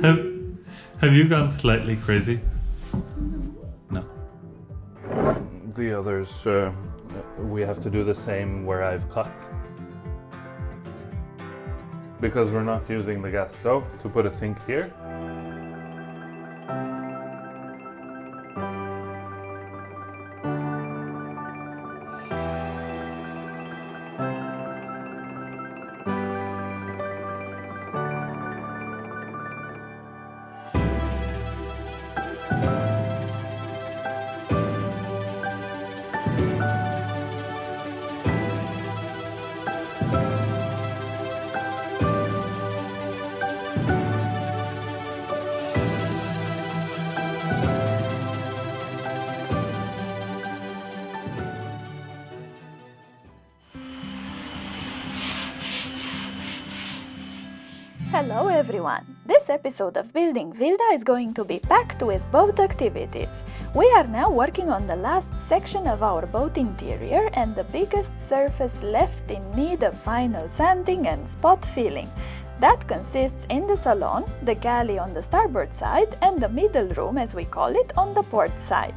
Have you gone slightly crazy? No. The others, we have to do the same where I've cut. Because we're not using the gas stove to put a sink here. Hello everyone! This episode of Building Wilda is going to be packed with boat activities. We are now working on the last section of our boat interior and the biggest surface left in need of final sanding and spot filling. That consists in the salon, the galley on the starboard side and the middle room, as we call it, on the port side.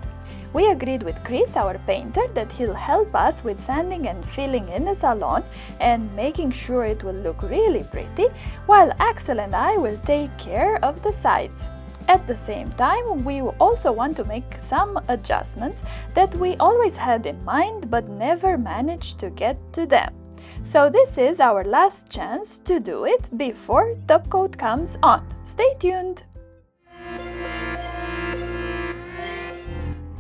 We agreed with Chris, our painter, that he'll help us with sanding and filling in the salon and making sure it will look really pretty, while Axel and I will take care of the sides. At the same time, we also want to make some adjustments that we always had in mind but never managed to get to them. So this is our last chance to do it before top coat comes on. Stay tuned!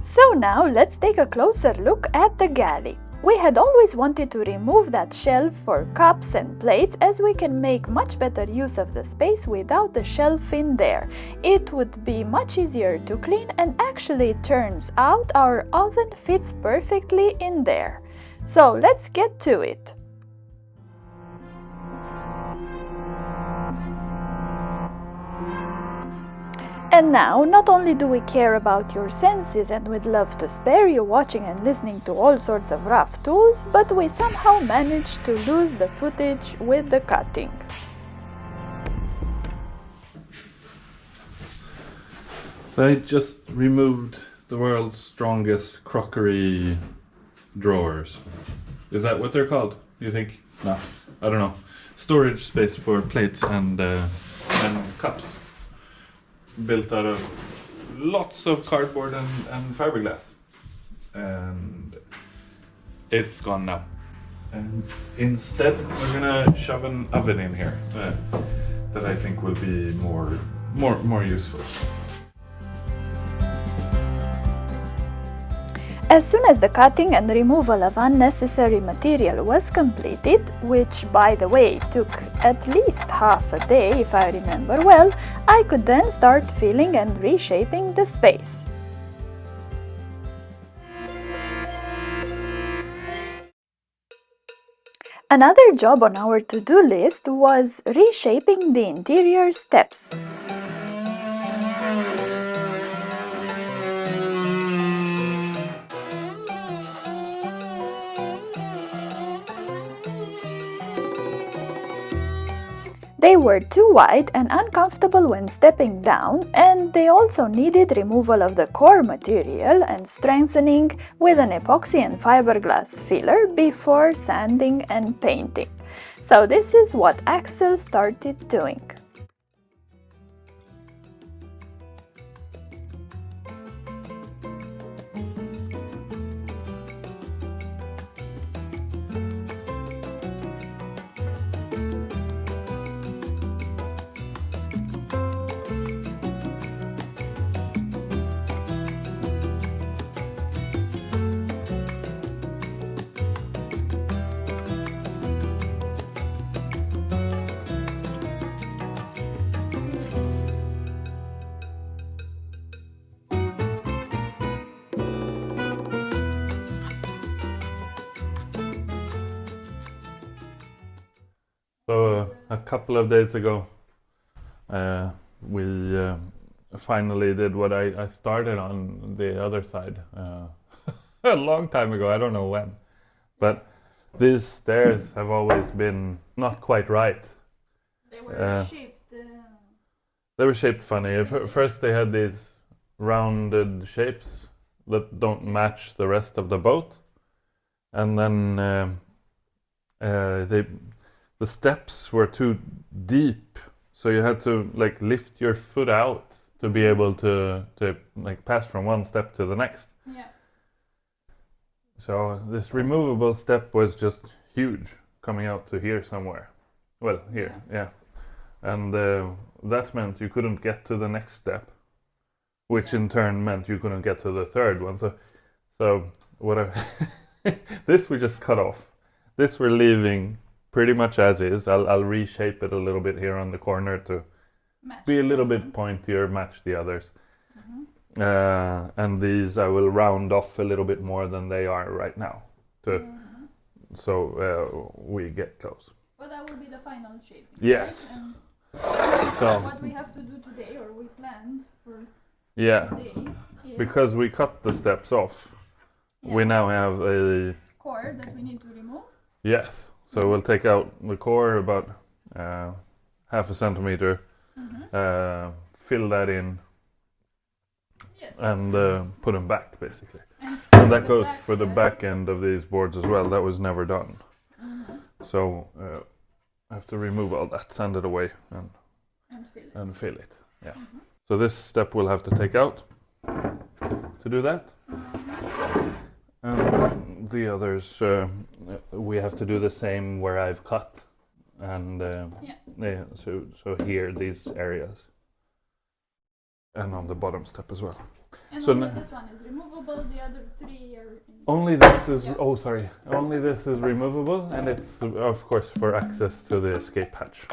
So now let's take a closer look at the galley. We had always wanted to remove that shelf for cups and plates, as we can make much better use of the space without the shelf in there. It would be much easier to clean, and actually it turns out our oven fits perfectly in there. So let's get to it. And now, not only do we care about your senses and we'd love to spare you watching and listening to all sorts of rough tools, but we somehow managed to lose the footage with the cutting. So I just removed the world's strongest crockery drawers. Is that what they're called, you think? No, I don't know. Storage space for plates and cups. Built out of lots of cardboard and fiberglass, and it's gone now. And instead we're gonna shove an oven in here that I think will be more useful. As soon as the cutting and removal of unnecessary material was completed, which by the way took at least half a day if I remember well, I could then start filling and reshaping the space. Another job on our to-do list was reshaping the interior steps. They were too wide and uncomfortable when stepping down, and they also needed removal of the core material and strengthening with an epoxy and fiberglass filler before sanding and painting. So this is what Axel started doing. So a couple of days ago, we finally did what I started on the other side a long time ago. I don't know when, but these stairs have always been not quite right. They were shaped. They were shaped funny. First they had these rounded shapes that don't match the rest of the boat, and then the steps were too deep, so you had to like lift your foot out to be able to like pass from one step to the next. Yeah. So this removable step was just huge, coming out to here somewhere. Well, here, yeah. And that meant you couldn't get to the next step, which in turn meant you couldn't get to the third one. So what this we just cut off. This we're leaving pretty much as is. I'll reshape it a little bit here on the corner to be a little bit pointier, match the others. And these I will round off a little bit more than they are right now, so we get close. But that will be the final shape. Yes. Right? So what we have to do today, or we planned for today, is because we cut the steps off, we now have a core that we need to remove. Yes. So we'll take out the core about half a centimeter, fill that in, and put them back basically. And that goes for the back end of these boards as well. That was never done. So I have to remove all that, sand it away, and fill it. Yeah. So this step we'll have to take out to do that. And the others we have to do the same where I've cut, and so here these areas, and on the bottom step as well. And so only this one is removable. The other three are. Only this is only this is removable, and it's of course for access to the escape hatch.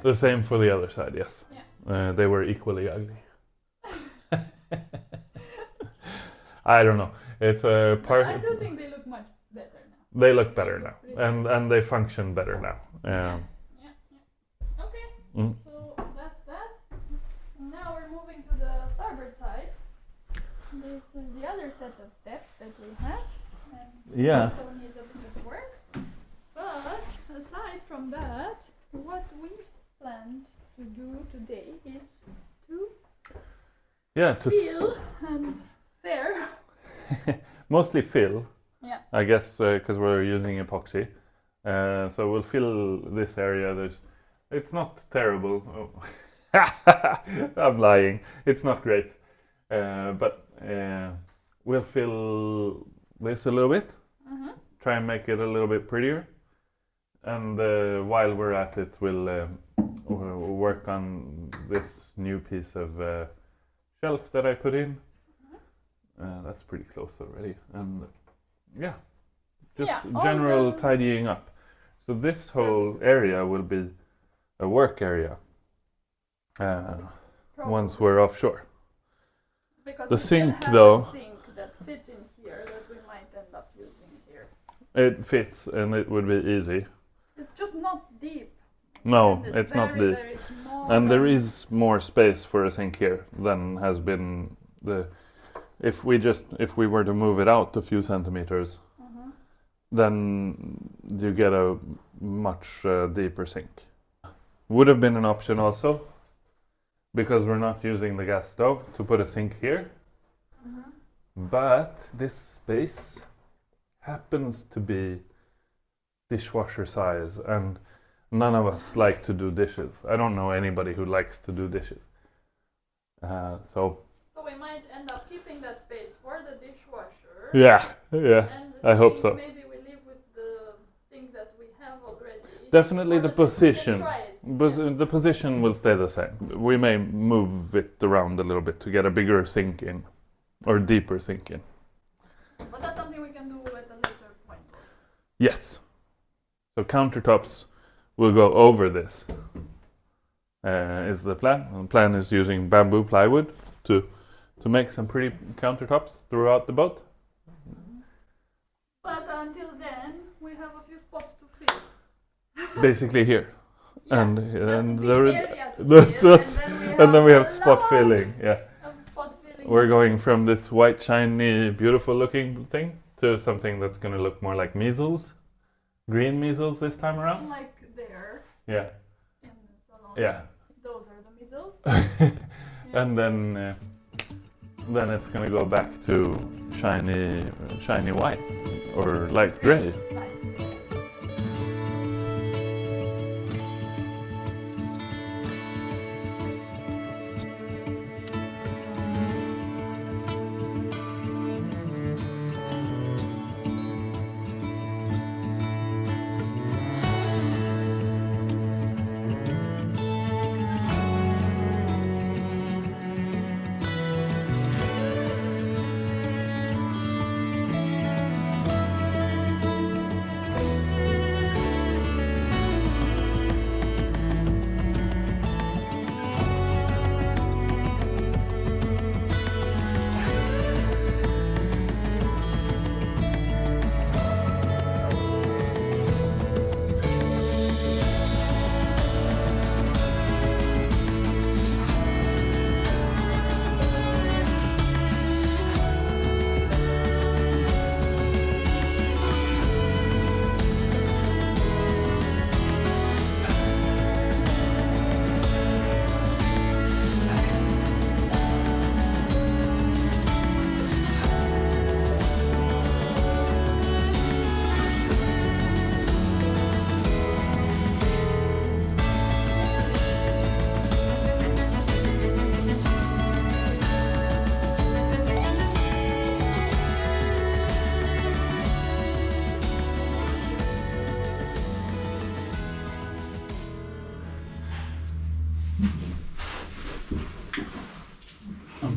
The same for the other side, yes. Yeah. They were equally ugly. I don't know. It's a part. I do think they look much better now. They look better now, and they function better now. Yeah. Okay. So that's that. Now we're moving to the starboard side. This is the other set of steps that we have. And also needs a bit of work. But aside from that, what we planned to do today is to fill and fair. Mostly fill. Yeah. I guess because we're using epoxy, so we'll fill this area. It's not terrible. Oh. I'm lying. It's not great, but we'll fill this a little bit. Try and make it a little bit prettier, and while we're at it, we'll work on this new piece of shelf that I put in. That's pretty close already, and general tidying up. So this whole area will be a work area once we're offshore. Because the we sink still have though, a sink that fits in here that we might end up using here. It fits and it would be easy. It's just not deep. No, it's not deep. Very small, and there is more space for a sink here than has been if we were to move it out a few centimeters, then you get a much deeper sink. Would have been an option also, because we're not using the gas stove, to put a sink here. But this space happens to be dishwasher size, and none of us like to do dishes. I don't know anybody who likes to do dishes. So we might end up keeping that space for the dishwasher. Yeah. And the I hope sink, so. Maybe we live with the sink that we have already. Definitely the position. Try it. But the position will stay the same. We may move it around a little bit to get a bigger sink in, or deeper sink in. But that's something we can do at a later point. Yes. So countertops will go over this. Is the plan. The plan is using bamboo plywood to make some pretty countertops throughout the boat. But until then, we have a few spots to fill. Basically here. Yeah, and that's a and big there area to that's, fill, that's, and then we have have spot a lot filling. Yeah. of spot filling. We're going from this white, shiny, beautiful looking thing to something that's going to look more like measles. Green measles this time around. Like there Yeah. in the salon. Yeah. Those are the measles. And then it's going to go back to shiny white or light gray.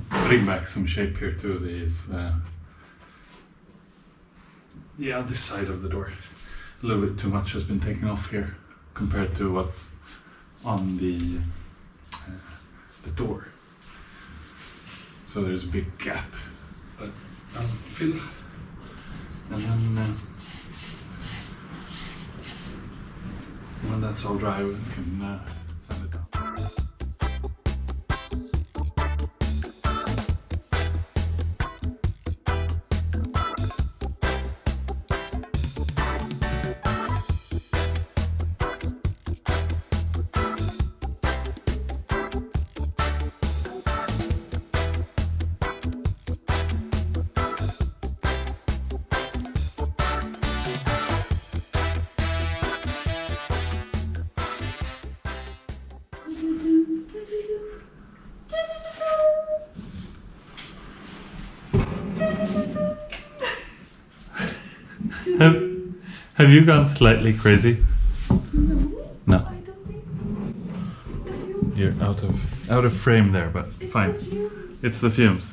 Putting back some shape here to these, this side of the door. A little bit too much has been taken off here compared to what's on the door. So there's a big gap, but I'll fill, and then when that's all dry, we can sand it down. Have you gone slightly crazy? No. I don't think so. It's the fumes. You're out of frame there, but It's fine. the fumes. It's the fumes.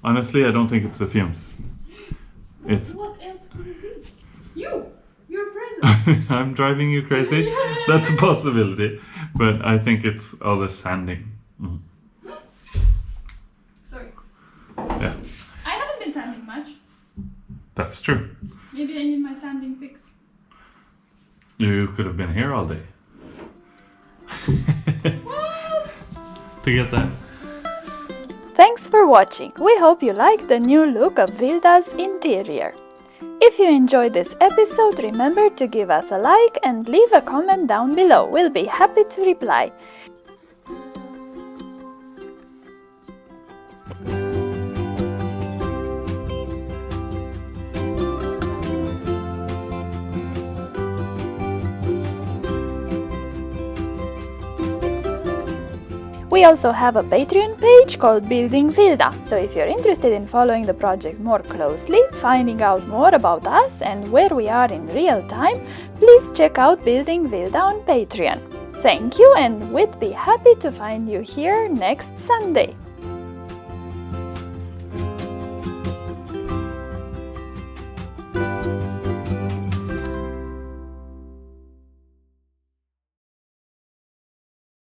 Honestly, I don't think it's the fumes. It's What else could it be? You're present. I'm driving you crazy. That's a possibility, but I think it's all the sanding. Mm. Sorry. Yeah, I haven't been sanding much. that's true. Maybe I need my sanding fix. You could have been here all day. What? To get that. Thanks for watching. We hope you liked the new look of Wilda's interior. If you enjoyed this episode, remember to give us a like and leave a comment down below. We'll be happy to reply. We also have a Patreon page called Building Wilda, so if you're interested in following the project more closely, finding out more about us and where we are in real time, please check out Building Wilda on Patreon. Thank you, and we'd be happy to find you here next Sunday.